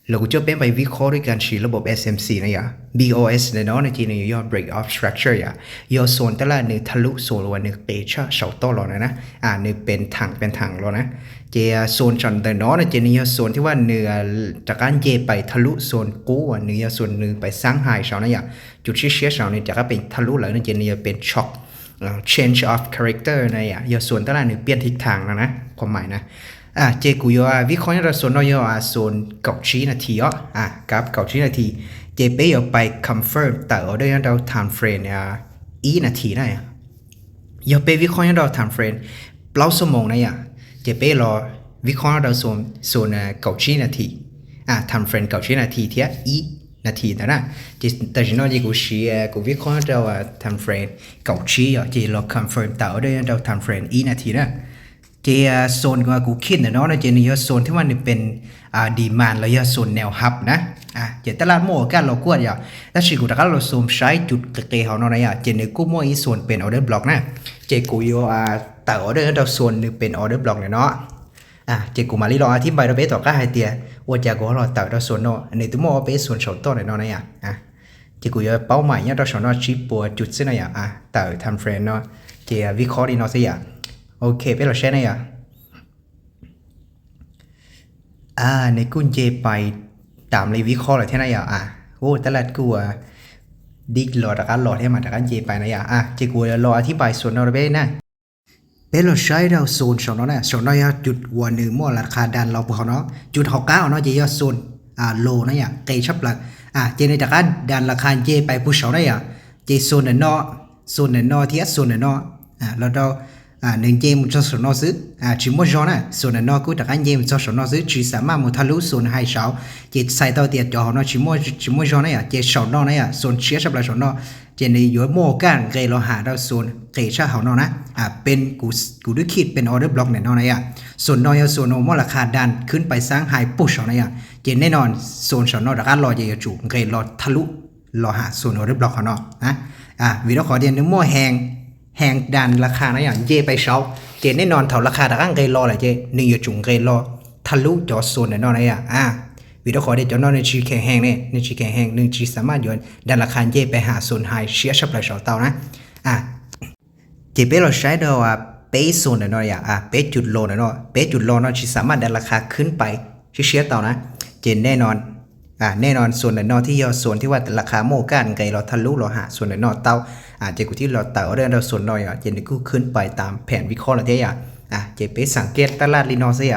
เราก็จะเป็นไปวิเคราะห์ด้วยการใช้ระบบ SMC นะอย่า BOS เนี่ยเนาะในที่นี้ย่อ break off structure ย่อโซนแต่ละหนึ่งทะลุโซนวันหนึ่งเปชะเสาต้อหรอนะหนึ่งเป็นถังหรอนะเจโซนจอนแต่เนาะในที่นี้ย่อโซนที่ว่าเนื้อจากการเจไปทะลุโซนกู้เนื้อโซนหนึ่งไปสร้างหายเสานะอย่าจุดเชี่ยเสาเนี่ยจากการเป็นทะลุแล้วในที่นี้เป็นช็อคchange of character นะอย่าส่วนแต่ละหนึ่งเปลี่ยนทิศทางนะความหมายนะเจกูยอวิเคราะห์เราส่วนน้อยส่วนเก่าชี้นาทีกับเก่าชี้นาทีเจไปเอาไป confirm แต่เอาได้เรา time frame อีนาทีนะอย่าไปวิเคราะห์เรา time frame เปล่าสมองนะเจไปรอวิเคราะห์เราส่วนเก่าชี้นาที time frame เก่าชี้นาทีเทียอีนาทีนะแต่ฉันว่ากูชี้กูวิเคราะห์เรา time frame เก่าชี้เจเรา confirm แต่เอาได้เรา time frame อีนาทีนะเจโซนกูคิดเนาะเจนี่โซนที่ว่านี่เป็นดีมานแล้วโซนแนวฮับนะเจตลาดโม่กันเรากวดแล้วสิกูตะกันเราซูมใช้จุดเกยเขาเนาะเจนี่กูโม่อีโซนเป็นออเดอร์บล็อกนะเจกูโยแต่ออเดอร์เราโซนนึงเป็นออเดอร์บล็อกเนาะเจกูมาลีรออธิบายเราไปต่อก็ให้เตียว่าจะกูเราแต่เราโซนเนาะอันนี้ตัวโม่เป็นโซนชาวต้นเนาะเจกูโยเป้าหมายเนี่ยเราชอบเนาะชิปปัวจุดเส้นแต่ทำเฟรนเนาะเจวิเคราะห์ดีเนาะสิโอเคไปเราใช้เนี่ยในกุญเจไปตามเลยวิเคราะห์เลยที่ไหนโอ้แต่ละกูดิกหลอดกันหลอดให้มาจากกันเจไปนะเจกูรออธิบายส่วนเราไปนะเป็นเราใช้เราโซนสองเนาะสองเนาะจุดวันหนึ่งมั่วราคาดันเราพอเนาะจุดหกเก้าเนาะเจยอดโซนโลนะเกยชับหลักเจในจากการดันราคาเจไปผู้สาวนะเจโซนเนาะที่โซนเนาะแล้วเราหนึ่งเจมจะสนอซื้ชิมว่าจอนะส่วนนอกกูแต่การเจมจะสนอซื้อชีสามารถมุทะลุส่วนให้เช้าเจใส่ตัวเตียจอเนาะชิมว่าจอนะเจสอนอนะส่วนเชียชับละสอนอเจในย้อยโม่กันเกยเราหาเราส่วนเกยชาเขาเนาะนะเป็นกูดูคิดเป็นออเดอร์บล็อกเนี่ยเนาะส่วนนอยส่วนโนมราคาดันขึ้นไปสร้างไฮปุ๊ชนะเจแน่นอนส่วนสอนอแต่การรอเจจูเกยรอทะลุรอหาส่วนออเดอร์บล็อกเขาเนาะวิดีโอขอเดียนนึกโม่แหงดันราคานะเจไปเช้าเจแน่นอนเท่าราคาตะกั้งเกยรอเลยเจหนึ่งจุงเกยรอทะลุจอโซนเนี่ยนอนวิดีโอขอเดียนจอนในชีแข็งแห้งเนี่ยในชีแข็งแห้งหนึ่งชีสามารถย้อนดันราคาเจไปหาโซนไฮเชียชับเลยเช้าเตานะเจไปเราใช้ดอกเป๊ะโซนเนี่ยนอนเป๊ะจุดโลเนี่ยเป๊ะจุดโลเนาะชีสามารถดันราคาขึ้นไปเชียเตานะเจแน่นอนแน่นอนส่วนนอที่ยอส่วนที่ว่าราคาโมกันไกเราทะลุเราหาส่วนนอเต้าเจกูที่เราเต่าเรื่องเราส่วนน้อยเจนกูขึ้นไปตามแผนวิเคราะห์อะไรที่เจไปสังเกตตลาดลีนอเซีย